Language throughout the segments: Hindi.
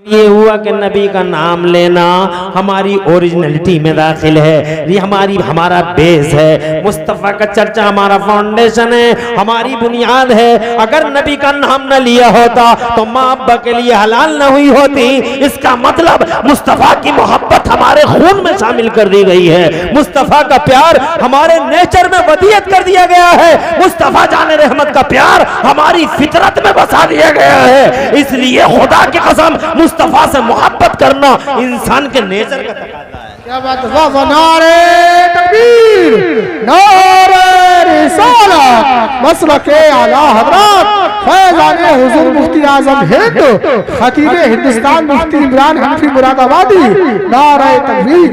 ये हुआ कि नबी का नाम लेना हमारी ओरिजिनलिटी में दाखिल है, ये हमारा बेस है। मुस्तफ़ा का चर्चा हमारा फाउंडेशन है, हमारी बुनियाद है। अगर नबी का नाम न लिया होता तो माँ अब्बा के लिए हलाल न हुई होती। इसका मतलब मुस्तफ़ा की मोहब्बत हमारे खून में शामिल कर दी गई है। मुस्तफ़ा का प्यार हमारे नेचर में वदियत कर दिया गया है। मुस्तफ़ा जाने रहमत का प्यार हमारी फितरत में बसा दिया गया है। इसलिए खुदा की कसम मुस्तफा से मोहब्बत करना इंसान के नेचर का तकाज़ा है। क्या बात है, वाह नारे तकबीर, नारे रिसालत, मसलके आला हज़रत फैज़ाने हुज़ूर मुफ्ती आज़म हिंद खतीबे हिंदुस्तान मुफ्ती इमरान हनफी मुरादाबादी, नारे तकबीर।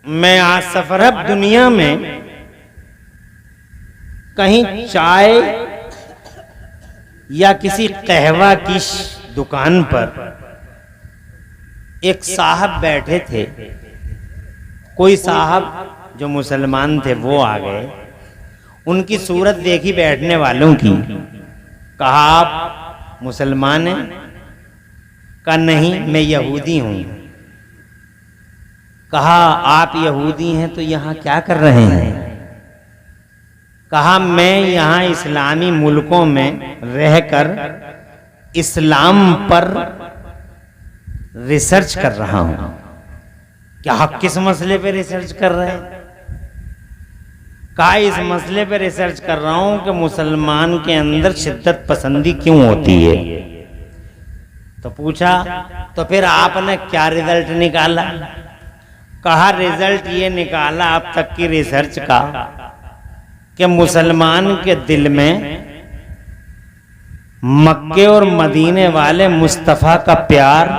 मैं आज सफरब दुनिया में कहीं चाय या किसी कहवा की दुकान पर एक साहब बैठे थे। कोई साहब जो मुसलमान थे वो आ गए, उनकी सूरत देखी बैठने वालों की। कहा आप मुसलमान हैं? कहा नहीं, मैं यहूदी हूं। कहा आप यहूदी हैं तो यहां क्या कर रहे हैं? कहा मैं यहाँ इस्लामी मुल्कों में रहकर इस्लाम पर रिसर्च कर रहा हूँ। क्या आप किस मसले पे रिसर्च कर रहे हैं? कहा इस मसले पे रिसर्च कर रहा हूँ कि मुसलमान के अंदर शिद्दत पसंदी क्यों होती है। तो पूछा तो फिर आपने क्या रिजल्ट निकाला? कहा रिजल्ट ये निकाला अब तक की रिसर्च का कि मुसलमान के दिल में मक्के और मदीने वाले मुस्तफ़ा का प्यार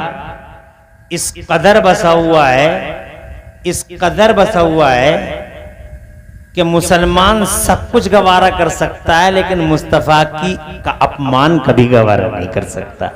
इस कदर बसा हुआ है, इस कदर बसा हुआ है कि मुसलमान सब कुछ गवारा कर सकता है लेकिन मुस्तफ़ा की का अपमान कभी गवारा नहीं कर सकता।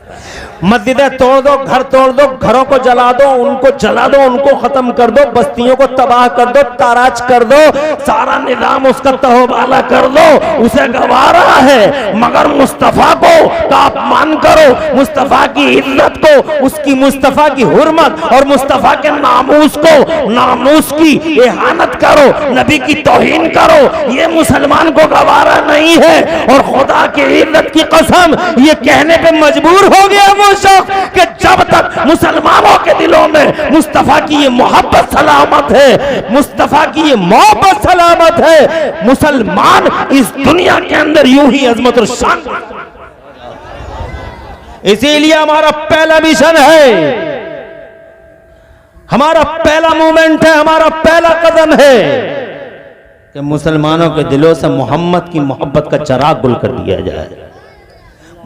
मस्जिदें तोड़ दो, घर तोड़ दो, घरों को जला दो, उनको जला दो, उनको खत्म कर दो, बस्तियों को तबाह कर दो, ताराज कर दो, सारा निजाम उसका तहोबाला कर दो, उसे गवारा है। मगर मुस्तफ़ा को का अपमान करो, मुस्तफ़ा की इज्जत को, उसकी मुस्तफ़ा की हुर्मत और मुस्तफ़ा के नामूस को, नामूस की इहानत करो, नबी की तौहीन करो, ये मुसलमान को गवारा नहीं है। और खुदा की इज्जत की कसम ये कहने पे मजबूर हो गया वो शख्स कि जब तक मुसलमानों के दिलों में मुस्तफ़ा की ये मोहब्बत सलामत है, मुस्तफ़ा की ये मोहब्बत सलामत है, मुसलमान इस दुनिया के अंदर यूं ही अजमत और शान। इसीलिए हमारा पहला मिशन है, हमारा पहला मूवमेंट है, हमारा पहला कदम है कि मुसलमानों के दिलों से मोहम्मद की मोहब्बत का चिराग गुल कर दिया जाए।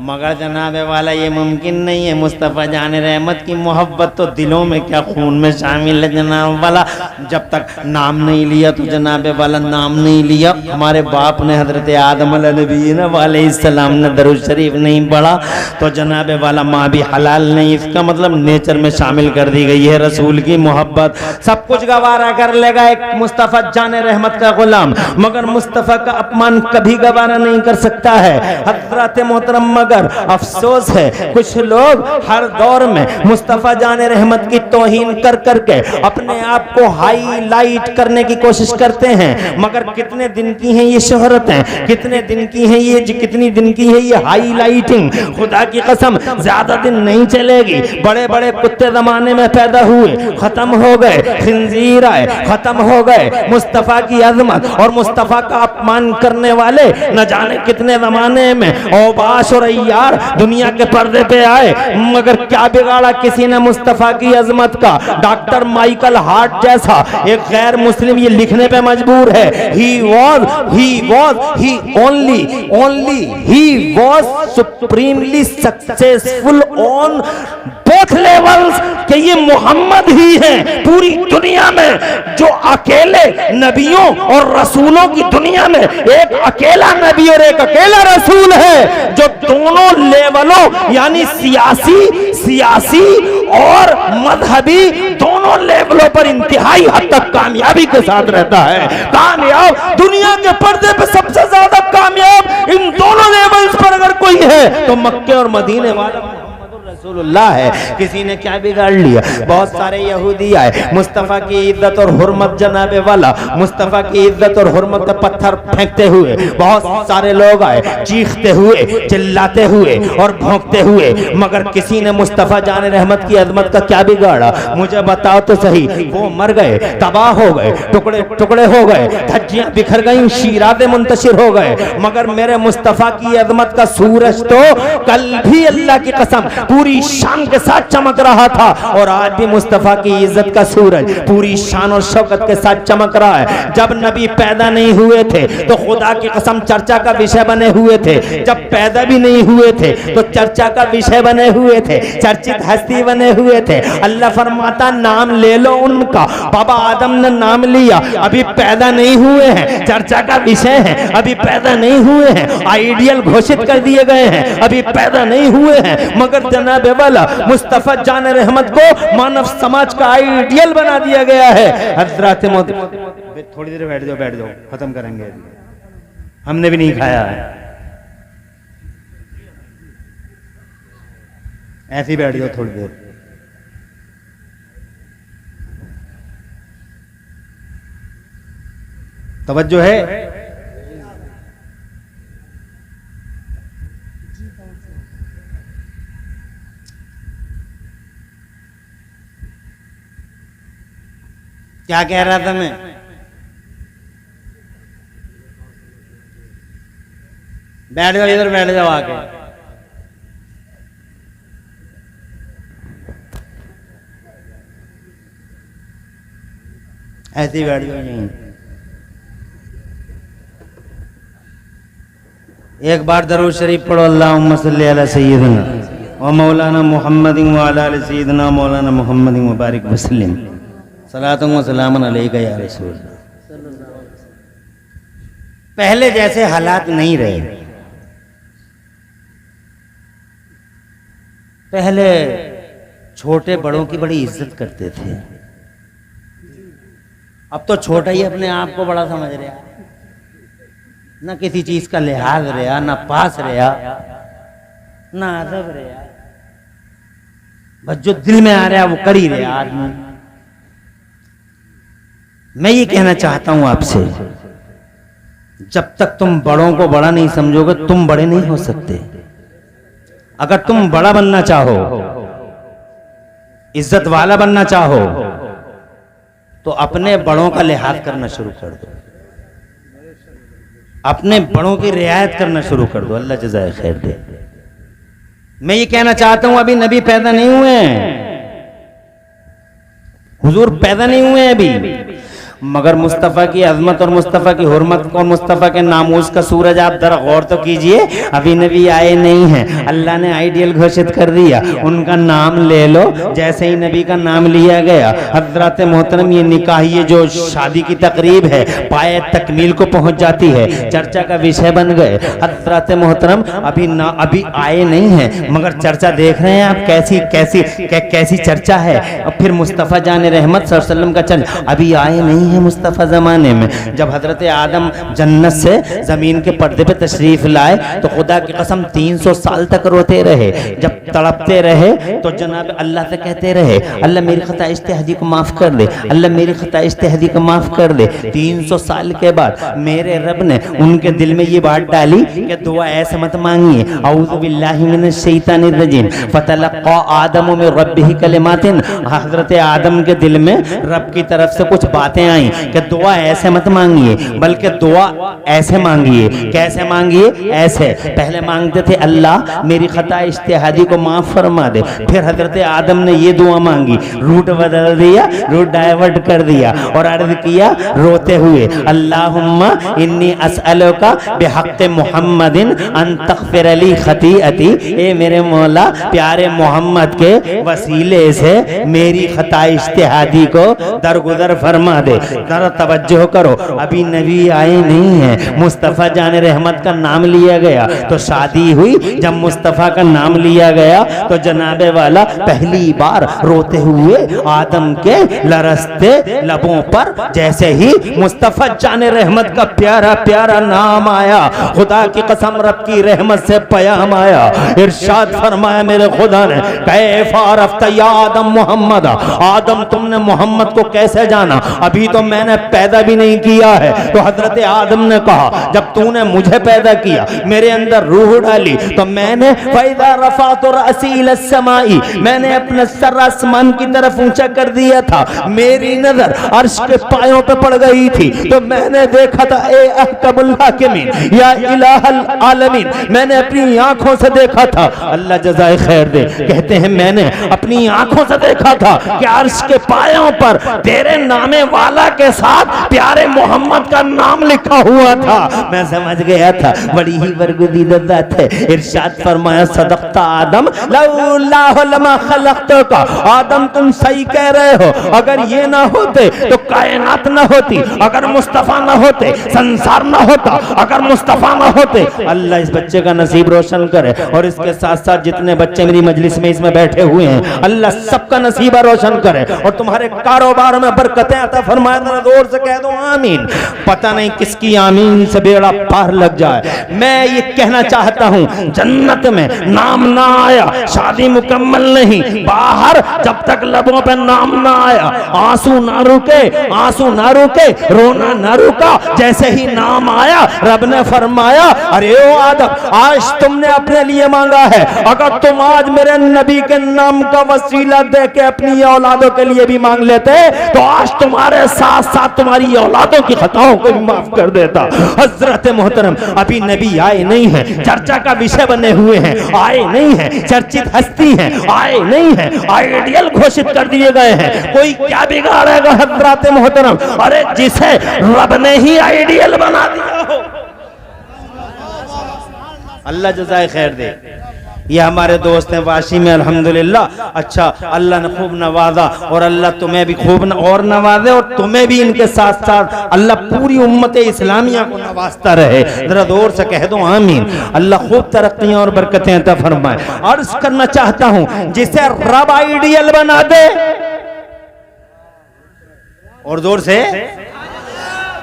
मगर जनाब वाला ये मुमकिन नहीं है। मुस्तफ़ा जाने रहमत की मोहब्बत तो दिलों में क्या खून में शामिल है जनाब वाला। जब तक नाम नहीं लिया तो जनाब वाला नाम नहीं लिया। हमारे बाप ने हजरत आदम अलैहिस्सलाम ने दरूद शरीफ नहीं पढ़ा तो जनाब वाला माँ भी हलाल नहीं। इसका मतलब नेचर में शामिल कर दी गई है रसूल की मोहब्बत। सब कुछ गवारा कर लेगा एक मुस्तफ़ा जाने रहमत का गुलाम, मगर मुस्तफ़ा का अपमान कभी गवारा नहीं कर सकता है। हजरत मोहतरम मगर अफसोस है कुछ लोग हर दौर में मुस्तफ़ा जाने रहमत की तौहीन कर करके अपने आप को हाईलाइट करने की कोशिश करते हैं। मगर कितने दिन की हैं ये शोहरतें, कितने दिन की हैं ये, कितनी दिन की है ये हाईलाइटिंग। खुदा की कसम ज्यादा दिन नहीं चलेगी। बड़े बड़े कुत्ते जमाने में पैदा हुए, खत्म हो गए, खिंजीर आए, खत्म हो गए। मुस्तफ़ा की अजमत और मुस्तफ़ा का अपमान करने वाले न जाने कितने जमाने में औबाश और यार दुनिया के पर्दे पे आए, मगर क्या बिगाड़ा किसी ने मुस्तफ़ा की अजमत का। डॉक्टर माइकल हार्ट जैसा एक गैर मुस्लिम ये लिखने पे मजबूर है, he was supremely successful on both levels कि ये मोहम्मद ही हैं पूरी दुनिया में जो अकेले नबियों और रसूलों की दुनिया में एक अकेला नबी और एक अकेला रसूल है जो दोनों लेवलों यानी सियासी और मजहबी दोनों लेवलों पर इंतहाई हद तक कामयाबी के साथ रहता है। कामयाब दुनिया के पर्दे पे सबसे ज्यादा कामयाब इन दोनों लेवल्स पर अगर कोई है तो मक्के और मदीने वाला रसूलुल्लाह है। किसी ने क्या बिगाड़ लिया? बहुत सारे यहूदी आए, मुस्तफ़ा की इज्जत और हुर्मत जनाबे वाला, मुस्तफ़ा की इज्जत और हुर्मत पे पत्थर फेंकते हुए बहुत सारे लोग आए, चीखते हुए, चिल्लाते हुए और भौंकते हुए, मगर किसी ने मुस्तफ़ा जान रहमत की अजमत का क्या बिगाड़ा? मुझे बताओ तो सही। वो मर गए, तबाह हो गए, टुकड़े टुकड़े हो गए, धज्जियां बिखर गई, शीराते मुंतशिर हो गए, मगर मेरे मुस्तफ़ा की अजमत का सूरज तो कल भी अल्लाह की कसम पूरी शान के साथ चमक रहा था, और आज भी मुस्तफा की इज्जत का सूरज पूरी शान और शौकत के साथ चमक रहा है। जब नबी पैदा नहीं हुए थे तो खुदा की कसम चर्चा का विषय बने हुए थे, जब पैदा भी नहीं हुए थे तो चर्चा का विषय बने हुए थे, चर्चित हस्ती बने हुए थे। अल्लाह फरमाता नाम ले लो उनका। बाबा आदम ने नाम लिया, अभी पैदा नहीं हुए हैं, चर्चा का विषय है, अभी पैदा नहीं हुए हैं, आइडियल घोषित कर दिए गए हैं, अभी पैदा नहीं हुए हैं, मगर जनाब वाला मुस्तफा जान रहमत को मानव समाज का आइडियल बना दिया गया है। हजरत थोड़ी देर बैठ जाओ, खत्म करेंगे, हमने भी नहीं खाया है, ऐसे ही बैठ जाओ थोड़ी देर। तवज्जो है? क्या कह रहा था मैं? बैठ जाओ, इधर बैठ जाओ आके। ऐसे ही बैठ जाओ यहीं। एक बार दरूद शरीफ पढ़ो, अल्लाहुम्मा सल्ली अला सय्यिदिना व मौलाना मुहम्मदिन व अला आलि सय्यिदिना मौलाना मुहम्मदिन व बारिक वसल्लिम सलातुम व सलामुन अलैका या रसूल। पहले जैसे हालात नहीं रहे। पहले छोटे बड़ों की बड़ी इज्जत करते थे, अब तो छोटा ही अपने आप को बड़ा समझ रहा, ना किसी चीज का लिहाज रहा, ना पास रहा, ना अदब रहा, बस जो दिल में आ रहा है वो कर ही रहा आदमी। मैं ये कहना चाहता हूं आपसे, जब तक तुम बड़ों को बड़ा नहीं समझोगे तुम बड़े नहीं हो सकते। अगर तुम बड़ा बनना चाहो, इज्जत वाला बनना चाहो, तो अपने बड़ों का लिहाज करना शुरू कर दो, अपने बड़ों की रियायत करना शुरू कर दो। अल्लाह जज़ाए खैर दे। मैं ये कहना चाहता हूं, अभी नबी पैदा नहीं हुए हैं, हुजूर पैदा नहीं हुए हैं अभी, मगर मुस्तफ़ा की अजमत और मुस्तफ़ा की हुर्मत और मुस्तफ़ा के नामूस का सूरज आप जरा गौर तो कीजिए, अभी नबी आए नहीं हैं, अल्लाह ने आइडियल घोषित कर दिया, उनका नाम ले लो। जैसे ही नबी का नाम लिया गया, हजरत मोहतरम ये निकाह, ये जो शादी की तकरीब है पाए तकमील को पहुंच जाती है, चर्चा का विषय बन गए। हजरत मोहतरम अभी आए नहीं हैं, मगर चर्चा देख रहे हैं आप, कैसी चर्चा है। और फिर मुस्तफ़ा जान रहमत सल्लल्लाहु अलैहि वसल्लम का चर्चा, अभी आए नहीं है मुस्तफ़ा ज़माने में। जब हजरत आदम जन्नत से ज़मीन के पर्दे पे तशरीफ लाए तो खुदा की कसम 300 साल तक रोते रहे, जब तड़पते रहे तो जनाब अल्लाह से कहते रहे, अल्लाह मेरी खता इज्तिहादी को माफ़ कर दे, अल्लाह मेरी खता इज्तिहादी को माफ़ कर दे। 300 साल के बाद मेरे रब ने उनके दिल में ये बात डाली कि दुआ ऐसे मत मांगिए, औज़ु बिल्लाहि मिनश शैतानिर रजीम, फतलक़्क़ा आदम मिन रब्बिही कलिमातिन। हजरत आदम के दिल में रब की तरफ से कुछ बातें आई कि दुआ ऐसे मत मांगिए, बल्कि दुआ ऐसे मांगिए। कैसे मांगिए? ऐसे पहले मांगते थे अल्लाह मेरी खता इज्तिहादी को माफ फरमा दे, फिर हजरत आदम ने ये दुआ मांगी, रूट बदल दिया, रूट डाइवर्ट कर दिया और अर्ज किया रोते हुए, अल्लाहुम्मा इन्नी अस्अलुका बिहक़्क़ि मुहम्मदिन अन तग़फ़िर ली ख़तीअती। ए मेरे मौला प्यारे मोहम्मद के वसीले से मेरी खता इज्तिहादी को दरगुदर फरमा दे। जरा तवज्जो करो, अभी नबी आए नहीं है, मुस्तफ़ा जान रहमत का नाम लिया गया तो शादी हुई। जब मुस्तफ़ा का नाम लिया गया तो जनाबे वाला पहली बार रोते हुए आदम के लरसते लबों पर जैसे ही मुस्तफ़ा जान रहमत का प्यारा प्यारा नाम आया, खुदा की कसम रब की रहमत से पयाम आया। इरशाद फरमाया मेरे खुदा ने, कैफ अरफ्त या आदम मोहम्मद, आदम तुमने मोहम्मद को कैसे जाना, अभी तो मैंने पैदा भी नहीं किया है। तो हजरत आदम ने कहा, जब तूने मुझे पैदा किया, मेरे अंदर रूह डाली, तो मैंने फैदा रफा तो रसील समाई, मैंने अपना सर आसमान की तरफ ऊंचा कर दिया था। मेरी नजर अर्श के पायों पे पड़ गई थी तो मैंने देखा था ए अहकमुल हाकिमीन या इलाहल आलमीन, मैंने अपनी आंखों से देखा था। अल्लाह जज़ाए खैर दे, कहते हैं मैंने अपनी आंखों से देखा था कि अर्श के पायों पर तेरे नामे वाला के साथ प्यारे मोहम्मद का नाम लिखा हुआ था। मैं समझ गया था बड़ी ही बरगुदीदा बात है। इरशाद फरमाया, सदक़ता आदम लौलाहु लमा खलक़तुका, आदम तुम सही कह रहे हो, अगर ये ना होते तो कायनात ना होती, अगर मुस्तफ़ा ना होते संसार ना होता, अगर मुस्तफ़ा ना होते। अल्लाह इस बच्चे का नसीब रोशन करे और इसके साथ साथ जितने बच्चे मेरी मजलिस में इसमें बैठे हुए हैं, अल्लाह सबका नसीब रोशन करे और तुम्हारे कारोबार में बरकतें अता फरमाए। जोर से कह दो आमीन। पता नहीं किसकी आमीन से बेड़ा पार लग जाए। मैं ये कहना चाहता हूँ, जन्नत में नाम ना आया शादी मुकम्मल नहीं, बाहर जब तक लबों पे नाम ना आया आंसू ना रुके, आंसू ना रुके, रोना ना रुका। जैसे ही नाम आया रब ने फरमाया, अरे ओ आदम आज तुमने अपने लिए मांगा है, अगर तुम आज मेरे नबी के नाम का वसीला दे के अपनी औलादों के लिए भी मांग लेते तो आज तुम्हारे साथ साथ तुम्हारी औलादों की खताओं को भी माफ कर देता। हजरत मोहतरम अभी नबी आए नहीं है, चर्चा का विषय बने हुए हैं, आए नहीं है, चर्चित हस्ती हैं, आए नहीं है, आइडियल घोषित कर दिए गए हैं। कोई क्या बिगाड़ेगा हजरत मोहतरम, अरे जिसे रब ने ही आइडियल बना दिया हो। अल्लाह जज़ाए खैर दे। ये हमारे दोस्त हैं वाशी में अल्हम्दुलिल्लाह। अच्छा, अल्लाह ने खूब नवाजा और अल्लाह तुम्हें भी खूब और नवाजे और तुम्हें भी इनके साथ साथ अल्लाह पूरी उम्मत इस्लामिया को नवाजता रहे। जरा जोर से कह दो आमीन। अल्लाह खूब तरक्कियां और बरकतें अता फरमाए। अर्ज करना चाहता हूं, जिसे रब आइडियल बना दे, और जोर से,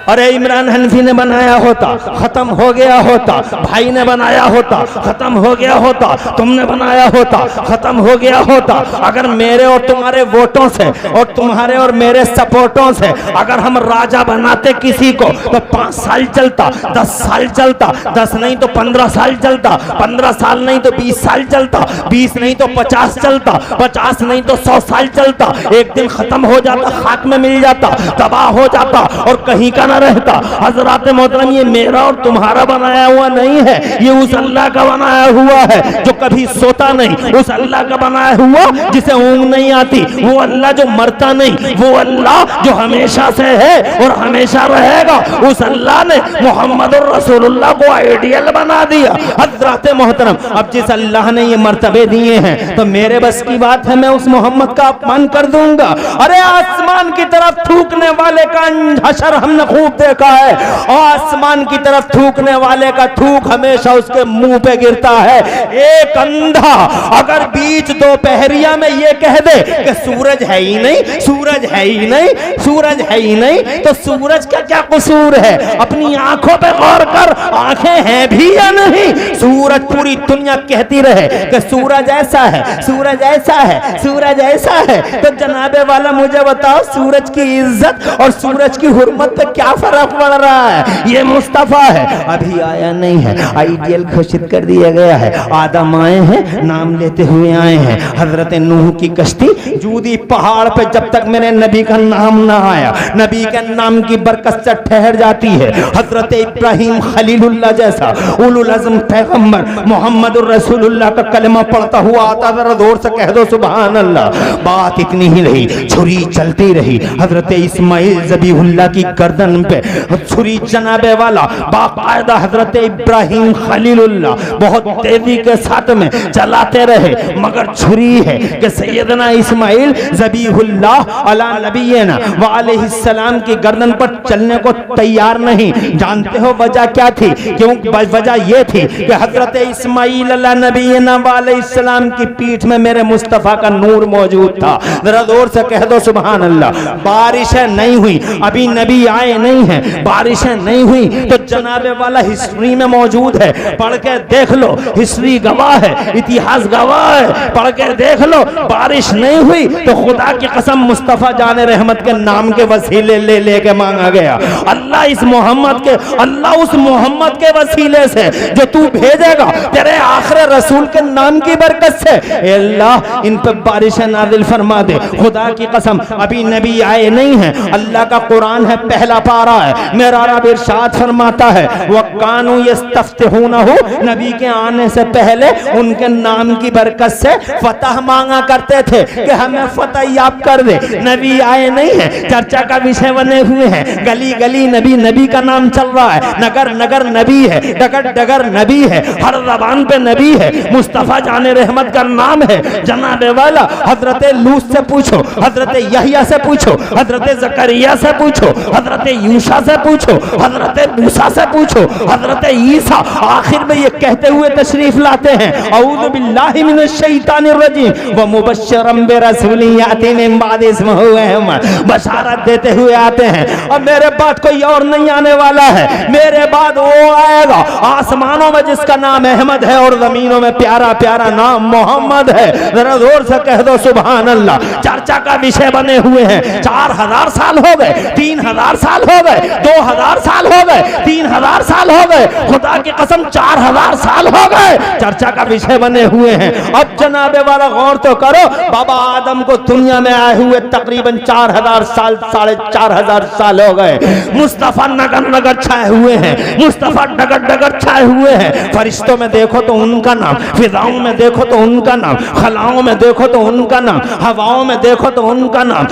अरे इमरान हनफी ने बनाया होता खत्म हो गया होता, भाई ने बनाया होता खत्म हो गया होता, तुमने बनाया होता खत्म हो गया होता। अगर मेरे और तुम्हारे वोटों से और तुम्हारे और मेरे सपोर्टों से अगर हम राजा बनाते किसी को तो 5 साल चलता, 10 साल चलता, 10 नहीं तो 15 साल चलता, 15 साल नहीं तो 20 साल चलता, 20 नहीं तो 50 चलता, 50 नहीं तो 100 साल चलता। एक दिन खत्म हो जाता, खाक में मिल जाता, तबाह हो जाता और कहीं का रहता। हजरात मोहतरम, ये मेरा और तुम्हारा बनाया हुआ नहीं है, ये उस अल्लाह का बनाया हुआ है जो कभी सोता नहीं, उस अल्लाह का बनाया हुआ जिसे ऊँग नहीं आती, वो अल्लाह जो मरता नहीं, वो अल्लाह जो हमेशा से है और हमेशा रहेगा। उस अल्लाह ने मोहम्मद रसूलुल्लाह को आइडियल बना दिया। हजरात मोहतरम, अब जिस अल्लाह ने ये मर्तबे दिए हैं तो मेरे बस की बात है मैं उस मोहम्मद का अपमान कर दूंगा। अरे आसमान की तरफ थूकने वाले का हशर हमने खूब देखा है, आसमान की तरफ थूकने वाले का थूक हमेशा उसके मुंह पे गिरता है। एक अंधा अगर बीच दोपहरिया में ये कह दे कि सूरज है ही नहीं, सूरज है ही नहीं, सूरज है ही नहीं, तो सूरज का क्या कसूर है? अपनी आंखों पे गौर कर, आंखें हैं भी या नहीं? सूरज पूरी दुनिया कहती रहे कि सूरज ऐसा है, सूरज ऐसा है, सूरज ऐसा है, तो जनाबे वाला मुझे बताओ सूरज की इज्जत और सूरज की हुर्मत पे क्या फर्क पड़ रहा है? ये मुस्तफा है, अभी आया नहीं है, आइडियल घोषित कर दिया गया है। आदम आए हैं, नाम लेते हुए आए हैं। हजरत नूह की कश्ती जूदी पहाड़ पे जब तक मेरे नबी का नाम ना आया, नबी के नाम की बरकत से ठहर जाती है। हजरत इब्राहिम खलीलुल्लाह जैसा उलुल अज़्म पैगंबर मोहम्मद रसूलुल्लाह का कलमा पढ़ता हुआ आता, जरा जोर से कह दो सुभान अल्लाह। बात इतनी ही रही, छुरी चलती रही। हजरत इस्माइल ज़बीहुल्लाह की गर्दन गर्दन पे छुरी जनाबे वाला बाकायदा हजरत इब्राहिम खलीलुल्लाह बहुत तेजी के साथ में चलाते रहे, मगर छुरी है कि सैयदना इस्माइल ज़बीहुल्लाह अला नबीना व अलैहिस्सलाम की गर्दन पर चलने को तैयार नहीं। जानते हो वजह क्या थी? क्यों? वजह ये थी कि हजरत इस्माइल अला नबीना व अलैहिस्सलाम की पीठ में मेरे मुस्तफ़ा का नूर मौजूद था। जरा जोर से कह दो सुभान अल्लाह। बारिशें नहीं हुई, अभी नबी आए नहीं हैं, बारिशें नहीं हुई तो जनाबे वाला हिस्ट्री में मौजूद है, पढ़ के देख लो, हिस्ट्री गवाह है, इतिहास गवाह है, पढ़ के देख लो। बारिश नहीं हुई तो खुदा की कसम मुस्तफ़ा जाने रहमत के नाम के वसीले ले लेके मांगा गया। अल्लाह इस मोहम्मद के, अल्लाह उस मोहम्मद के वसीले से जो तू भेजेगा तेरे आखिरी रसूल के नाम की बरकत से, अल्लाह इन पर बारिश नाजिल फरमा दे। खुदा की कसम अभी नबी आए नहीं है, अल्लाह का कुरान है, पहला पारा है, मेरा रब इरशाद फरमाता है वकानु यस्तफ्तिहूनहु, नबी के आने से पहले उनके नाम की बरकत से फतह मांगा करते थे कि हमें फतह याब कर दे। नबी आए नहीं है, चर्चा का विषय बने हुए हैं, गली गली नबी, नबी का नाम चल रहा है, नगर नगर नबी है, डगर डगर नबी है, हर ज़बान पे नबी है, मुस्तफ़ा जाने रहमत का नाम है। जनाबे वाला हजरत लूत से पूछो, हजरत यहया से पूछो, हजरत जकरिया से पूछो, हजरत यूशा से पूछो, हजरत मूसा से पूछो, हजरत ईसा आखिर में ये कहते हुए तशरीफ लाते हैं औज़ु बिल्लाहि मिनश शैतानिर रजीम व मुबश्शिरन बिरसूलिन याती मिन बाद इस्मुहु अहमद, बशारत देते हुए आते हैं। अब मेरे बाद कोई और नहीं आने वाला है, मेरे बाद वो आएगा आसमानों में जिसका नाम अहमद है और जमीनों में प्यारा प्यारा नाम मोहम्मद है। जरा जोर से कह दो सुभान अल्लाह। चर्चा का विषय बने हुए हैं, 4000 साल हो गए, 3000 साल हो गए, 2000 साल हो गए, 3000 साल हो गए, खुदा की कसम 4000 साल हो गए, चर्चा का विषय बने हुए हैं। अब जनाबे वाला गौर तो करो, बाबा आदम को दुनिया में आए हुए तकरीबन 4000 साल, 4500 साल हो गए। मुस्तफ़ा नगर नगर छाए हुए हैं, मुस्तफ़ा डगर डगर छाए हुए हैं। फरिश्तों में देखो तो उनका नाम, फिजाओं में देखो तो उनका नाम, खलाओं में देखो तो उनका नाम, हवाओं में देखो तो उनका नाम,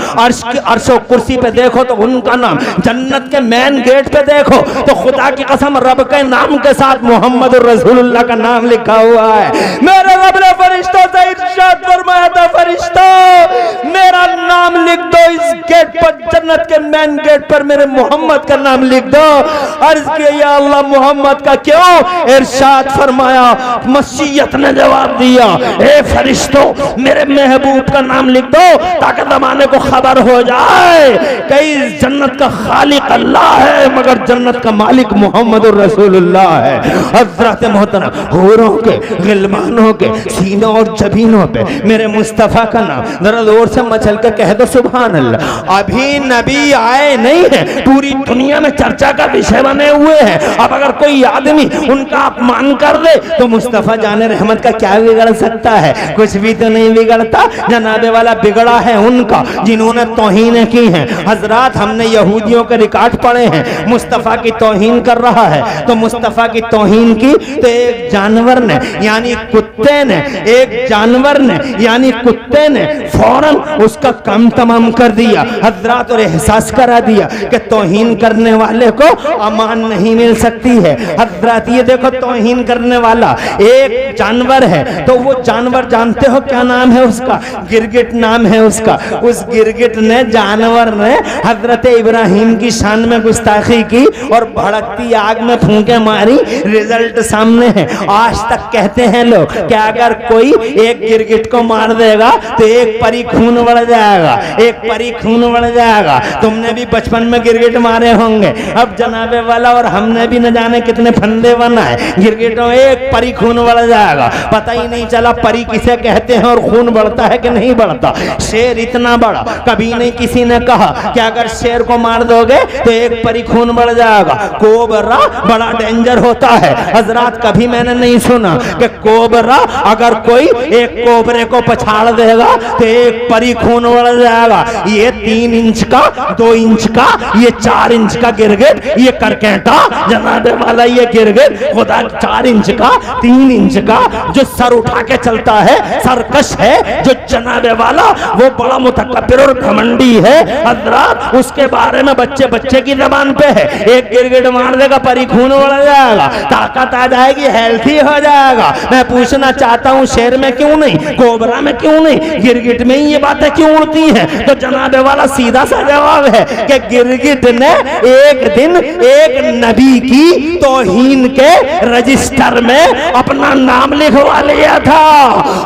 अर्शो कुर्सी पे देखो तो उनका नाम, जन्नत के मेन गेट पे देखो तो खुदा की कसम रब के नाम के साथ मोहम्मद रसूलुल्लाह का नाम लिखा हुआ है। मेरे रब ने फरिश्तों से इरशाद फरमाया था, फरिश्तों मेरा नाम लिख दो इस गेट पर, जन्नत के मेन गेट पर मेरे मोहम्मद का नाम लिख दो। अर्ज किया या अल्लाह मोहम्मद का क्यों? इरशाद फरमाया, मसीयत ने जवाब दिया, ए फरिश्तों मेरे महबूब का नाम लिख दो ताकि जमाने को खबर हो जाए कई जन्नत का खालिक अल्लाह है मगर जन्नत का मालिक मोहम्मद रसूलुल्लाह है। हज़रत मोहतरम हूरों के, गिलमानों के सीनों और जबीनों पे मेरे मुस्तफ़ा का नाम जरा जोर से मचल के कह दो सुभान अल्लाह। अभी नबी आए नहीं है, पूरी दुनिया में चर्चा का विषय बने हुए हैं। अब अगर कोई आदमी उनका अपमान कर दे तो मुस्तफ़ा जाने रहमत का क्या बिगड़ सकता है? कुछ भी तो नहीं बिगड़ता। जनाबे वाला बिगड़ा है उनका जिन्होंने तौहीन की है। हजरात हमने यहूदियों के रिकॉर्ड पढ़े हैं, मुस्तफ़ा की तौहीन कर रहा है तो मुस्तफ़ा की तौहीन की तो एक जानवर ने यानी कुत्ते ने, एक जानवर ने यानी कुत्ते ने फौरन उसका काम तमाम कर दिया हजरात, और एहसास करा दिया कि तौहीन करने वाले को अमान नहीं मिल सकती है। हजरात ये देखो तौहीन करने वाला एक जानवर है तो वो जानवर जानते हो क्या नाम है उसका? गिरगिट नाम है उसका। उस गिरगिट ने, जानवर ने हजरत इब्राहिम की शान में गुस्ताखी की और भड़कती आग में फूंके मारी। रिजल्ट सामने है। आज तक कहते हैं लोग कि अगर कोई एक गिरगिट को मार देगा तो एक परी खून बढ़ जाएगा, एक परी खून बढ़ जाएगा। तुमने भी बचपन में गिरगिट मारे होंगे, अब जनाबे वाला और हमने भी न जाने कितने फंदे बनाए। गिरगिटों एक परी खून बढ़ जाएगा, पता ही नहीं चला परी किसे कहते हैं और खून बढ़ता है कि नहीं बढ़ता। शेर इतना बड़ा कभी नहीं किसी ने कहा कि अगर शेर को मार दोगे तो एक परी खून बढ़ जाएगा। कोबरा बड़ा डेंजर होता है हजरात, कभी मैंने नहीं सुना कि कोबरा देगा, अगर कोई एक कोबरे को पछाड़ देगा तो एक परी खून बढ़ जाएगा। ये 3 इंच का, 2 इंच का, ये 4 इंच का गिरगिट, ये करकेटा जनाबे वाला ये गिरगिट खुदा 4 इंच का, 3 इंच का जो सर उठा के चलता है, सरकश है जो जनाबे वाला, वो बड़ा मुतकब्बिर और घमंडी है हजरत। उसके बारे में बच्चे बच्चे की जबान पे है, एक गिरगिट मार देगा परी खून बढ़ जाएगा, ताकत आ जाएगी, हेल्थी हो जाएगा। मैं पूछना चाहता हूँ शेर में क्यों नहीं, कोबरा में क्यों नहीं, गिरगिट में ही ये बातें क्यों उड़ती हैं? तो जनाबे वाला सीधा सा जवाब है कि गिरगिट ने एक दिन एक नबी की तौहीन के रजिस्टर में अपना नाम लिखवा लिया था,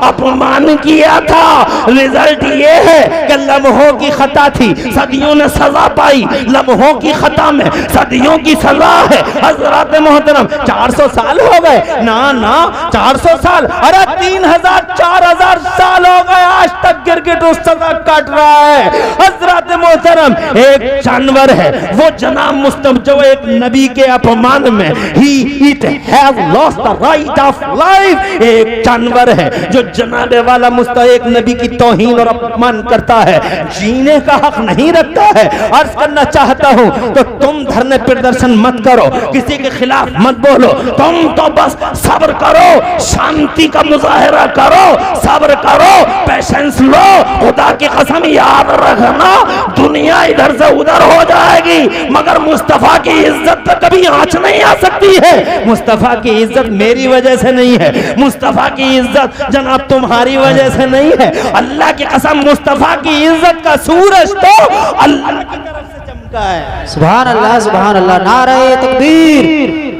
अपमान किया था। रिजल्ट ये है कि लम्हों की खता थी, सदियों ने सजा पाई, लम्हों की खता में सदियों की सजा है। हजरत मोहतरम 400 साल हो गए ना, 400 साल, अरे 3000-4000 साल हो गए, आज तक गिरगिट उस सजा काट रहा है। हजरत मोहतरम एक जानवर है, वो जनाब मुस्तम जो एक नबी के अपमान में it has lost the right of life, एक जानवर है जो जनाबे वाला मुस्ता एक नबी की तौहीन और अपमान करता है, जीने का हक नहीं रखता है। अर्ज करना चाहता हूं तो तुम धरने प्रदर्शन मत करो, किसी के खिलाफ मत बोलो, तुम तो बस सब्र करो, शांति का मुजाहरा करो, सब्र करो, पेशेंस लो। खुदा की कसम याद रखना, दुनिया इधर से उधर हो जाएगी मगर मुस्तफा की इज्जत पे कभी आंच नहीं आ सकती है। मुस्तफा की इज्जत मेरी वजह से नहीं है, मुस्तफा की इज्जत जनाब तुम्हारी वजह से नहीं है। अल्लाह की कसम मुस्तफा की इज्जत का सूरज तो अल्लाह की तरफ से चमका है। सुभान अल्लाह, सुभान अल्लाह। नारे तकबीर,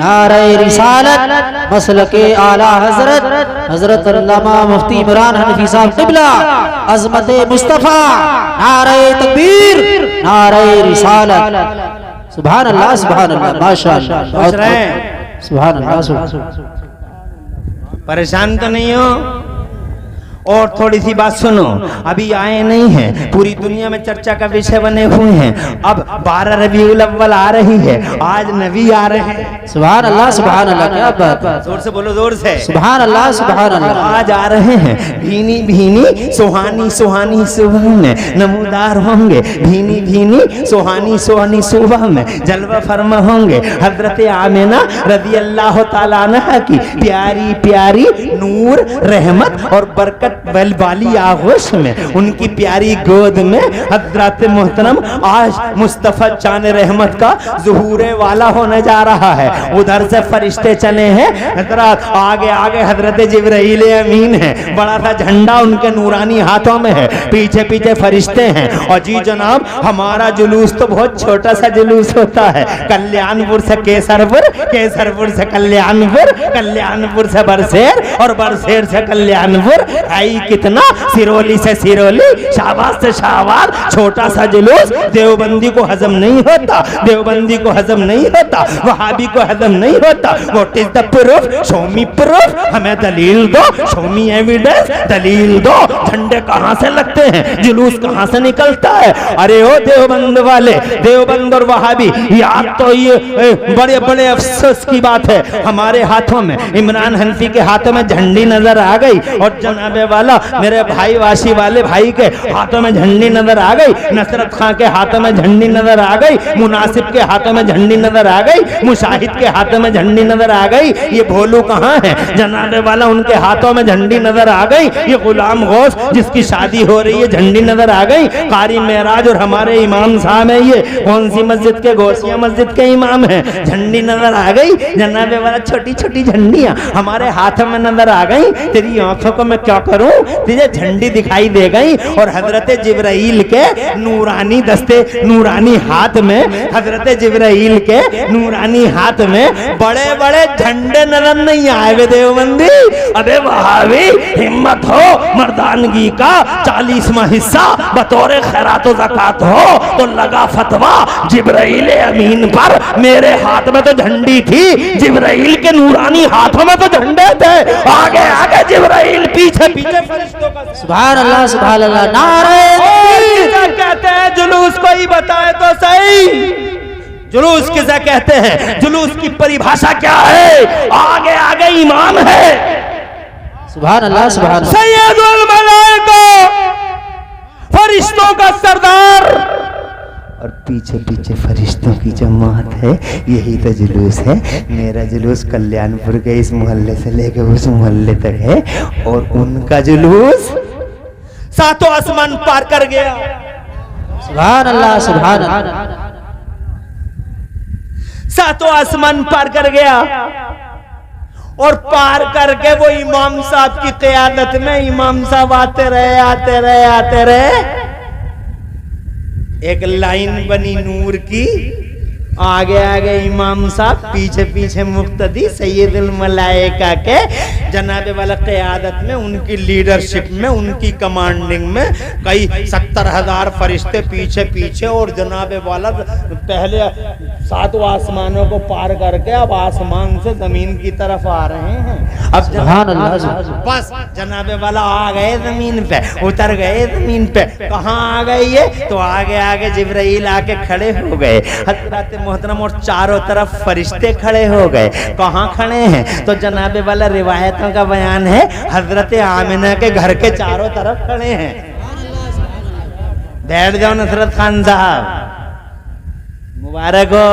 नारे रिसालत, मसलके आला हजरत हजरत अल्लामा मुफ्ती इमरान हनफी साहब क़िबला, अज़मत मुस्तफा, नारे तकबीर, नारे रिसालत। सुभान अल्लाह, सुभान अल्लाह, माशाअल्लाह, सुभान अल्लाह। परेशान तो नहीं हो? और थोड़ी सी बात सुनो, अभी आए नहीं हैं, पूरी दुनिया में चर्चा का विषय बने हुए हैं। अब 12 रबीउल अव्वल आ रही है, आज नबी आ रहे हैं। सुभान अल्लाह, सुभान अल्लाह, क्या बात है, जोर से बोलो, जोर से। सुभान अल्लाह, सुभान अल्लाह। आज आ रहे हैं, भीनी भीनी सुहानी सुहानी सुबह में नमूदार होंगे, भीनी भीनी सुहानी सुहानी सुबह में जलवा फरमा होंगे। हजरत आमिना रज़ी अल्लाह ताला अन्हा की प्यारी प्यारी नूर, रहमत और बरकत वाली आगोश में, उनकी प्यारी गोद में हजरत मोहतरम आज मुस्तफा चान रहमत का ज़ुहूरे वाला होने जा रहा है। उधर से फरिश्ते चले हैं, हजरत आगे आगे हजरत जिब्राइल अमीन है, बड़ा सा झंडा उनके नूरानी हाथों में है, पीछे पीछे फरिश्ते हैं। और जी जनाब हमारा जुलूस तो बहुत छोटा सा जुलूस होता है, कल्याणपुर से केसरपुर, केसरपुर से कल्याणपुर, कल्याणपुर से बरसेर और बरसेर से कल्याणपुर, आई कितना, सिरोली से सिरोली, शाहबाद से शाहबाद, छोटा सा जुलूस। देवबंदी को हजम नहीं होता, देवबंदी को हजम नहीं होता, वहाबी को हजम नहीं होता। What is the proof? Show me proof, हमें दलील दो, शो मी एविडेंस, दलील दो। झंडे कहां से लगते हैं, जुलूस कहां से निकलता है? अरे ओ देवबंद वाले, देवबंद और वहाबी, याद तो ये बड़े बड़े अफसोस की बात है, हमारे हाथों में, इमरान हनफी के हाथों में झंडी नजर आ गई और जनाबे वाला मेरे भाई वाशी वाले भाई के हाथों में झंडी नजर आ गई, नसरत खां के हाथों में झंडी नजर आ गई, मुनासिब के हाथों में झंडी नजर आ गई, मुशाहिद के हाथों में झंडी नजर आ गई। ये भोलू कहाँ है? जनाबे वाला उनके हाथों में झंडी नजर आ गई। ये गुलाम गौस जिसकी शादी हो रही है झंडी नजर आ गई। कारी मेराज और हमारे इमाम साहब है, ये कौन सी मस्जिद के? गौसिया मस्जिद के इमाम है, झंडी नजर आ गई। जनाबे वाला छोटी छोटी झंडियां हमारे हाथों में नजर आ गई। तेरी आंखों को मैं क्या करूं, तुझे झंडी दिखाई दे गई। और हजरत जिब्राइल के नूरानी दस्ते, नूरानी हाथ में, हजरत जिब्राइल के नूरानी हाथ में बड़े बड़े झंडे नजर नहीं आए वे देवबंदी। अबे वहाबी, हिम्मत हो मर्दानगी का 40वां हिस्सा बतौर खैरात व ज़कात हो तो लगा फतवा जिब्राइल अमीन पर। मेरे हाथ में तो झंडी थी, जिब्राइल के नूरानी हाथों में तो झंडे थे। आगे आगे जिब्राइल, पीछे पीछे फरिश्तों का। सुभान अल्लाह, सुभान अल्लाह। नारे तकबीर। कहते हैं जुलूस कोई बताए तो सही, जुलूस किसे कहते हैं? जुलूस की परिभाषा क्या है? आगे आगे ईमान है, सुभान अल्लाह सुभान अल्लाह। सैयदुल मलाइका, फरिश्तों का सरदार, और पीछे पीछे फरिश्तों की जमात है। यही तो जुलूस है। मेरा जुलूस कल्याणपुर के इस मोहल्ले से लेकर उस मोहल्ले तक है, और उनका जुलूस सातों आसमान पार कर गया। सुभान अल्लाह सुभान अल्लाह। सातों आसमान पार कर गया, और पार करके वो इमाम साहब की क़यादत में इमाम साहब आते रहे आते रहे आते रहे। एक लाइन बनी नूर की, आगे आगे इमाम साहब, पीछे पीछे मुक्तदी सैयदुल मलाइका के जनाबे वाला क़यादत में, उनकी लीडरशिप में, उनकी कमांडिंग में कई 70,000 फरिश्ते पीछे पीछे, और जनाबे वाला पहले 7 आसमानों को पार करके अब आसमान से जमीन की तरफ आ रहे हैं। अब बस जनाबे वाला आ गए जमीन पे, उतर गए जमीन पे। कहाँ आ गए ये? तो आगे आगे जिब्राइल आके खड़े हो गए हज़रत मोहतरम, और चारों तरफ फरिश्ते खड़े हो गए। कहाँ खड़े हैं? तो जनाबे वाला रिवायतों का बयान है, हजरत आमिना के घर के चारों तरफ खड़े हैं। बैठ जाओ नुसरत खान साहब, मुबारक हो।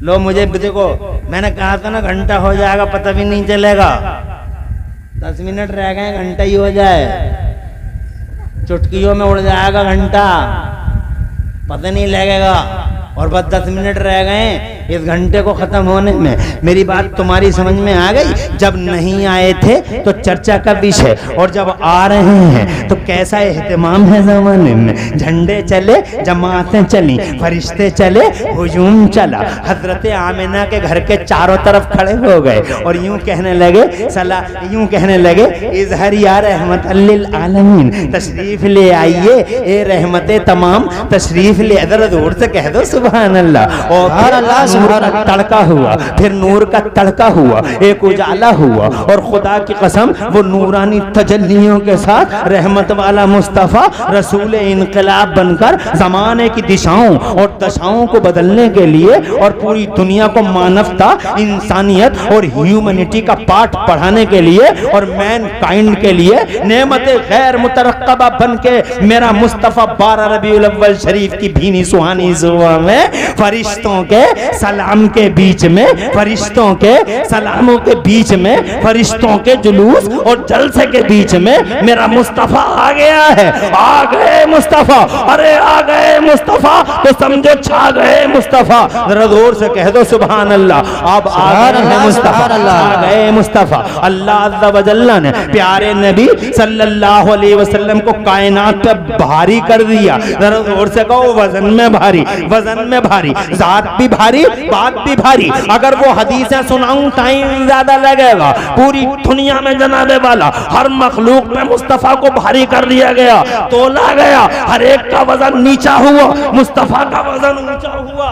लो मुझे देखो, मैंने कहा था ना घंटा हो जाएगा पता भी नहीं चलेगा। 10 मिनट रह गए, घंटा ही हो जाए, चुटकियों में उड़ जाएगा घंटा, पता नहीं लगेगा। और बस 10 मिनट रह गए इस घंटे को खत्म होने में। मेरी बात तुम्हारी समझ में आ गई? जब नहीं आए थे तो चर्चा का विषय, और जब आ रहे हैं तो कैसा एहतमाम है ज़माने में। झंडे चले, जमातें चली, फरिश्ते चले, हुजूम चला। हजरत आमिना के घर के चारों तरफ खड़े हो गए और यूं कहने लगे इजहर या रहमत लिल आलमीन, तशरीफ ले आइए ए रहमते तमाम, तशरीफ ले। इधर दूर से कह दो सुभान अल्लाह। और नूर का तड़का हुआ, फिर नूर का तड़का हुआ, एक उजाला हुआ, और खुदा की कसम वो नूरानी तजल्लियों के साथ रहमत वाला मुस्तफ़ा रसूल इनकलाब बनकर ज़माने की दिशाओं और दशाओं को बदलने के लिए और पूरी दुनिया को मानवता, इंसानियत और ह्यूमैनिटी का पाठ पढ़ाने के लिए और मैन काइंड के लिए नेमत गैर मुतरक्कबा बन के मेरा मुस्तफ़ा 12 रबीउल अव्वल शरीफ की भीनी सुहानी सुबह में फरिश्तों के सलाम के बीच में, फरिश्तों के सलामों के बीच में, फरिश्तों के जुलूस और जलसे के बीच में मेरा मुस्तफ़ा आ गया है। आ गए मुस्तफ़ा, अरे आ गए मुस्तफ़ा, तो समझो छा गए मुस्तफ़ा। जरा जोर से कह दो सुभान अल्लाह। अब आ गए मुस्तफ़ा, आ गए मुस्तफ़ा। अल्लाह अज़्ज़ा व जल्ला ने प्यारे नबी सल्लल्लाहु अलैहि वसल्लम को कायनात पे भारी कर दिया। जरा जोर से कहो वजन में भारी, वजन में भारी, जात भी भारी, बात भी भारी। अगर वो हदीसें सुनाऊं टाइम ज्यादा लगेगा। पूरी दुनिया में जनाबे वाला हर मखलूक पे मुस्तफ़ा को भारी कर दिया गया, तोला गया, हर एक का वजन नीचा हुआ, मुस्तफ़ा का वजन ऊंचा हुआ।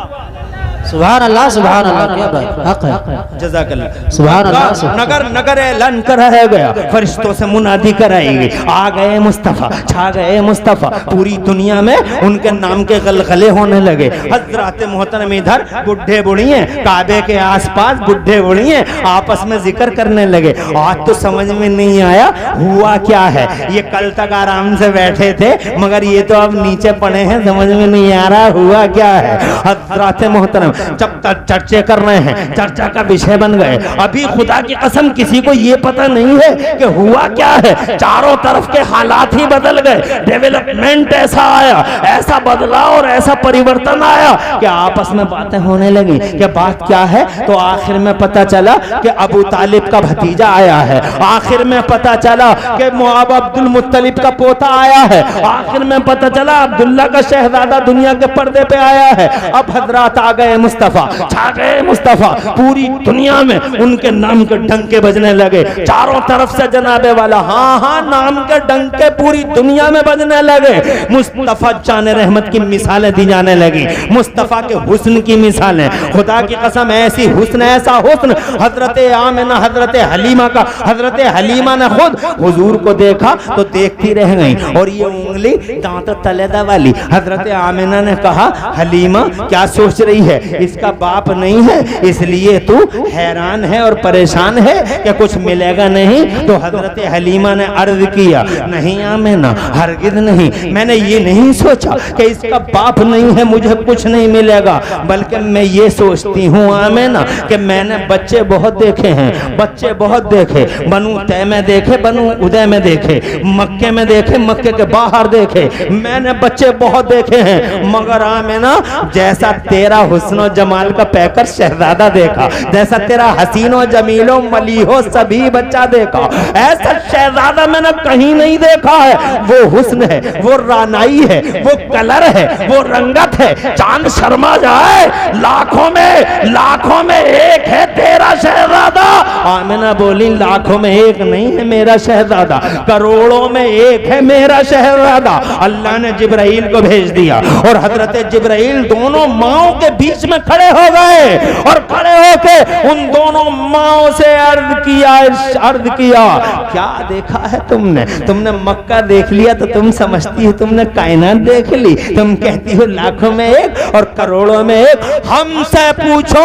सुभान अल्लाह सुभान अल्लाह। क्या बात, हक है, जज़ाकल्लाह। सुभान अल्लाह। नगर नगर ऐलान कराया गया, फरिश्तों से मुनादी कराई गई, आ गए मुस्तफ़ा, छा गए मुस्तफ़ा। पूरी दुनिया में उनके नाम के गलगले होने लगे। हज़रात मोहतरम इधर बुढ़े बुढ़िए काबे के आसपास, बुढ़े बुढ़िए आपस में जिक्र करने लगे। आज तो समझ में नहीं आया हुआ क्या है। ये कल तक आराम से बैठे थे, मगर ये तो अब नीचे पड़े हैं, समझ में नहीं आ रहा हुआ क्या है। हज़रात मोहतरम जब तक चर्चे कर रहे हैं, चर्चा का विषय बन गए। अभी खुदा की कसम किसी को ये पता नहीं है कि हुआ क्या है। चारों तरफ के हालात ही बदल गए, डेवलपमेंट ऐसा आया, ऐसा बदलाव और ऐसा परिवर्तन आया कि आपस में बातें होने लगी कि बात क्या है। तो आखिर में पता चला कि अबू तालिब का भतीजा आया है, आखिर में पता चला कि मुआब अब्दुल मुत्तलिब का पोता आया है, आखिर में पता चला अब्दुल्ला का शहजादा दुनिया के पर्दे पे आया है। अब हजरात आ गए मुस्तफ़ा, छा गए मुस्तफ़ा। पूरी दुनिया में उनके नाम के डंके बजने लगे, चारों तरफ से जनाबे वाला, हाँ हाँ नाम के डंके पूरी दुनिया में बजने लगे। मुस्तफ़ा जाने रहमत की मिसालें दी जाने लगी, मुस्तफ़ा के हुस्न की मिसालें। खुदा की कसम ऐसी हुस्न, ऐसा हुस्न हजरत आमिना, हजरत हलीमा का, हजरत हलीमा ने खुद हुजूर को देखा तो देखती रह गई। और ये उंगली दांत तलेदा वाली हजरत आमिना ने कहा हलीमा क्या सोच रही है, इसका बाप नहीं है, इसलिए तू हैरान है और परेशान है कि कुछ मिलेगा नहीं। तो हजरत हलीमा ने अर्ज किया, नहीं आमेना, हरगिज़ नहीं, मैंने ये नहीं सोचा कि इसका बाप नहीं है मुझे कुछ नहीं मिलेगा, बल्कि मैं ये सोचती हूँ आमेना कि मैंने बच्चे बहुत देखे हैं, बच्चे बहुत देखे, बनु तय में देखे, बनु उदय में देखे, मक्के में देखे, मक्के के बाहर देखे, मैंने बच्चे बहुत देखे हैं, मगर आमेना जैसा तेरा हुस्नो जमाल का पैकर शहजादा देखा, जैसा तेरा हसीनो जमीलो मलीहो सभी बच्चा देखा, ऐसा शहजादा मैंने कहीं नहीं देखा है। वो हुस्न है, वो रानाई है, वो कलर है, वो रंगत है, चांद शर्मा जाए, लाखों में एक है तेरा शहजादा। आमिना बोली लाखों में एक नहीं है मेरा शहजादा, करोड़ों में एक है मेरा शहजादा। अल्लाह ने जिब्राइल को भेज दिया और हजरत जिब्राइल दोनों माओं के बीच में खड़े हो गए और खड़े होके उन दोनों माओं से अर्ज किया, क्या देखा है तुमने मक्का देख लिया तो तुम समझती हो तुमने कायनात देख ली, तुम कहती हो लाखों में एक और करोड़ों में एक। हमसे पूछो,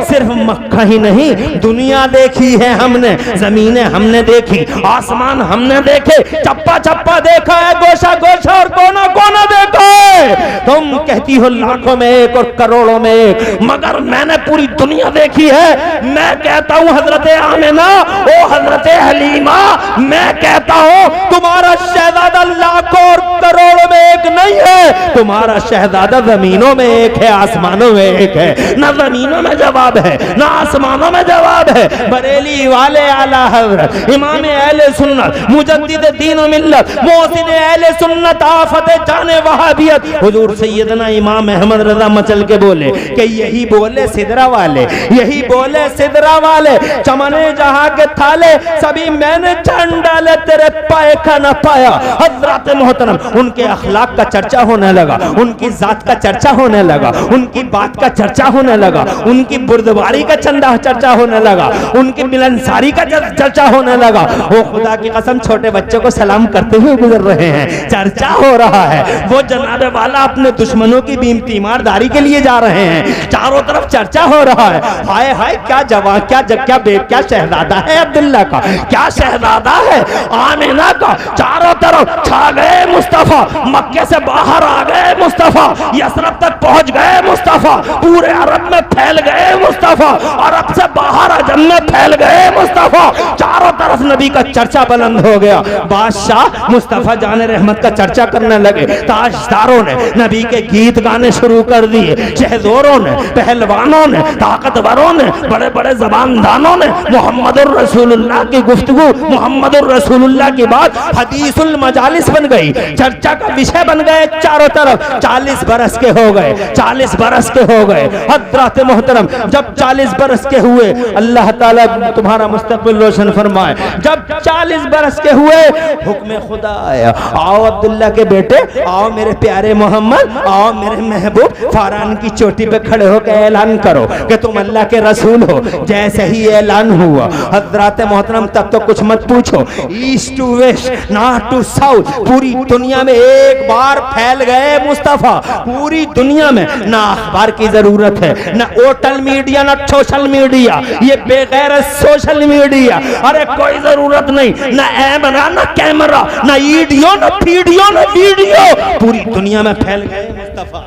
सिर्फ मक्का ही नहीं दुनिया देखी है हमने, जमीनें हमने देखी, आसमान हमने देखे, चप्पा चप्पा देखा है, गोशा गोशा और कोना कोना देखा है। तुम कहती हो लाखों में एक और करोड़ों में एक, मगर मैंने पूरी दुनिया देखी है। मैं कहता हूं हजरत आमिना, ओ हजरत हलीमा, मैं कहता हूं तुम्हारा शहजादा लाखों और करोड़ों में एक नहीं है, तुम्हारा शहजादा जमीनों में एक है, आसमानों में एक है। ना जमीनों में जवाब है, ना आसमानों में जवाब है। बरेली वाले आला हजरत इमाम अहले सुन्नत मुजद्दिद दीन व मिल्लत मोहसिन अहले सुन्नत आफत जाने वहाबियत हुजूर सैयदना इमाम अहमद रजा मचल के बोले कि यही बोले सिदरा वाले, यही बोले सिदरा वाले, चमने जहां के थाले सभी मैंने छान डाले, तेरे पाए का न पाया। हजरत मोहतरम उनके अखलाक का चर्चा होने लगा, उनकी जात का चर्चा होने लगा, उनकी बात का चर्चा होने लगा, उनकी बुर्दबारी का चंदा चर्चा होने लगा, उनकी मिलनसारी का चर्चा होने लगा। वो खुदा की कसम छोटे बच्चों को सलाम करते हुए गुजर रहे हैं, चर्चा हो रहा है। वो जनाबे वाला अपने दुश्मनों की तीमारदारी के लिए जा रहे हैं, चारों तरफ चर्चा हो रहा है। हाय हाय क्या जवान, क्या शहजादा है अब्दुल्ला का, क्या शहजादा है आमिना का। चारों तरफ छा गए मुस्तफा, मक्के से बाहर आ गए मुस्तफा, यसरब तक पहुंच गए मुस्तफा, पूरे अरब में फैल गए मुस्तफा, अरब से बाहर अजम में फैल गए मुस्तफा। चारों तरफ नबी का चर्चा बुलंद हो गया। बादशाह मुस्तफा जाने रहमत का चर्चा करने लगे, ताजदारों ने नबी के गीत गाने शुरू कर दिए, शहजोरों ने, पहलवानों ने, ताकतवरों ने, बड़े बड़े जबानदानों ने मुहम्मदुर रसूलुल्लाह की गुफ्तगू, मुहम्मदुर रसूलुल्लाह की बात हदीसुल मजालिस बन गई, चर्चा का विषय बन गए चारों तरफ। 40 बरस के हो गए, 40 बरस के हो गए हजरत मोहतरम। जब 40 बरस के हुए, अल्लाह ताला तुम्हारा मुस्तकबिल रोशन फरमाए, जब 40 बरस के हुए हुक्म खुदा आया, आओ अब्दुल्ला के बेटे, आओ मेरे प्यारे मोहम्मद, आओ मेरे महबूब, फारान की चोटी पे खड़े होकर ऐलान करो कि तुम अल्लाह के रसूल हो। जैसे ही ऐलान हुआ हजरत मोहतरम, तब तो कुछ मत पूछो, east to west, north to south, पूरी दुनिया में एक बार फैल गए मुस्तफा। पूरी दुनिया में ना अखबार की जरूरत है, ना होटल मीडिया, ना सोशल मीडिया, ये बेगैर सोशल मीडिया, अरे कोई जरूरत नहीं, ना ऐमरा, ना कैमरा, ना ईडियो, ना फीडियो, ना वीडियो, पूरी दुनिया में फैल गए मुस्तफा।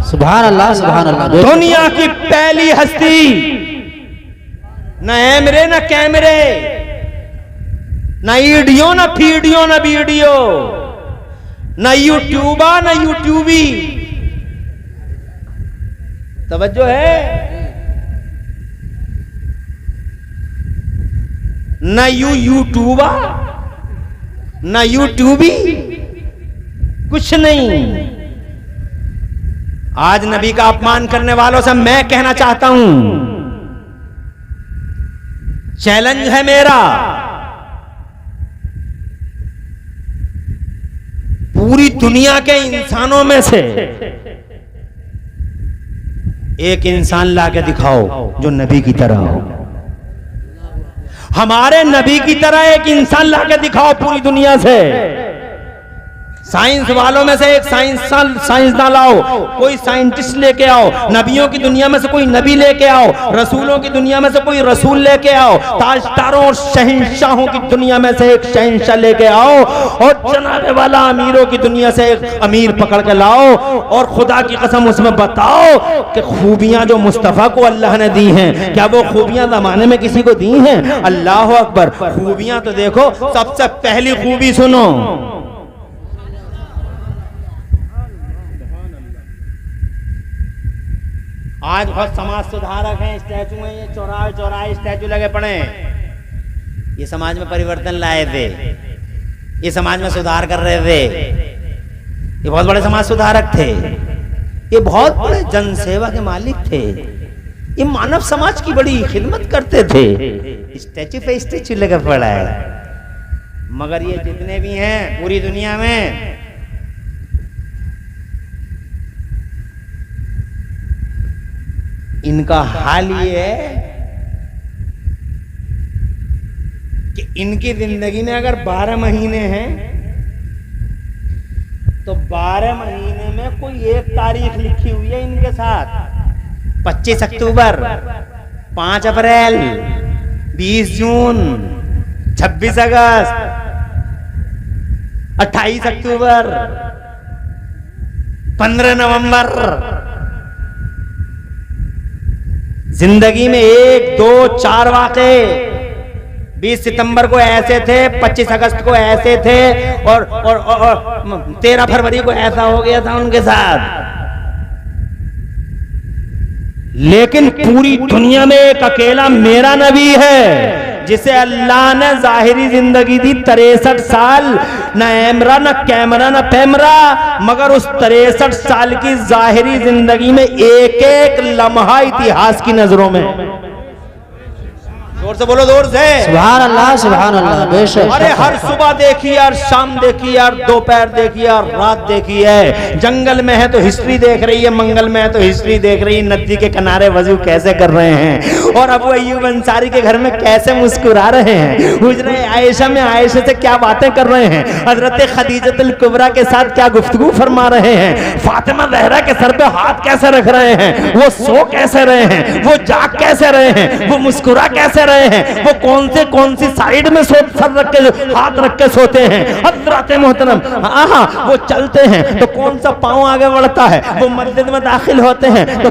सुभान अल्लाह, सुभान अल्लाह। दुनिया की पहली हस्ती, ना ऐमरे, ना कैमरे, ना ईडियो, ना फीडियो, ना वीडियो, ना यूट्यूबा, ना यूट्यूबी। तवज्जो है, ना यूट्यूबा, ना यूट्यूबी, कुछ नहीं। आज नबी का अपमान करने वालों से मैं कहना चाहता हूं, चैलेंज है मेरा, पूरी दुनिया के इंसानों में से एक इंसान लाके दिखाओ जो नबी की तरह हो। हमारे नबी की तरह एक इंसान लाके दिखाओ पूरी दुनिया से। साइंस वालों में से एक साइंसदान लाओ, कोई साइंटिस्ट लेके आओ, नबियों की दुनिया में से कोई नबी लेके आओ, रसूलों की दुनिया में से कोई रसूल लेके आओ, ताजदारों और शहंशाहों की दुनिया में से एक शहंशाह लेके आओ, और जनाबे वाला अमीरों की दुनिया से एक अमीर पकड़ के लाओ, और खुदा की कसम उसमें बताओ कि खूबियां जो मुस्तफा को अल्लाह ने दी हैं, क्या वो खूबियां जमाने में किसी को दी हैं? अल्लाह अकबर। खूबियां तो देखो, सबसे पहली खूबी सुनो, आज बहुत समाज सुधारक हैं, स्टैचू हैं, ये चौराहे चौराहे स्टैचू लगे पड़े हैं, ये समाज में परिवर्तन लाए थे, ये समाज में सुधार कर रहे थे, ये बहुत बड़े समाज सुधारक थे, ये बहुत बड़े जनसेवा के मालिक थे, ये मानव समाज की बड़ी खिदमत करते थे। स्टैचू पे स्टैचू लगा पड़ा है, मगर ये जितने भी हैं पूरी दुनिया में, इनका हाल ये है कि इनकी जिंदगी में अगर 12 महीने हैं तो 12 महीने में कोई एक तारीख लिखी हुई है इनके साथ। 25 अक्टूबर, 5 अप्रैल, 20 जून, 26 अगस्त, 28 अक्टूबर, 15 नवंबर। जिंदगी में 1, 2, 4 वाक़े। 20 सितंबर को ऐसे थे, 25 अगस्त को ऐसे थे, और 13 फरवरी को ऐसा हो गया था उनके साथ। लेकिन पूरी दुनिया में एक अकेला मेरा नबी है जिसे अल्लाह ने जाहिरी जिंदगी दी 63 साल, न एमरा न कैमरा न पैमरा, मगर उस 63 साल की जाहिरी जिंदगी में एक एक लम्हा इतिहास की नजरों में। जोर से बोलो, जोर से सुभान अल्लाह, सुभान अल्लाह। बेशक। अरे हर सुबह देखी यार, शाम देखी यार, दोपहर देखी यार, रात देखी है। जंगल में है तो हिस्ट्री देख रही है, मंगल में है तो हिस्ट्री देख रही है, नदी के किनारे वजू कैसे कर रहे हैं, और अबू अय्यूब अंसारी के घर में कैसे मुस्कुरा रहे हैं, हुजरे आयशा में आयशा से क्या बातें कर रहे हैं, हजरत खदीजतुल कुबरा के साथ क्या गुफ्तगू फरमा रहे हैं, फातिमा ज़हरा के सर पे हाथ कैसे रख रहे हैं, वो सो कैसे रहे हैं, वो जाग कैसे रहे हैं, वो मुस्कुरा कैसे रहे हैं, वो कौन सी साइड में सर रख के हाथ रख के सोते हैं। हज़रत मोहतरम वो चलते हैं तो कौन सा पांव आगे बढ़ता है, वो मस्जिद में दाखिल होते हैं तो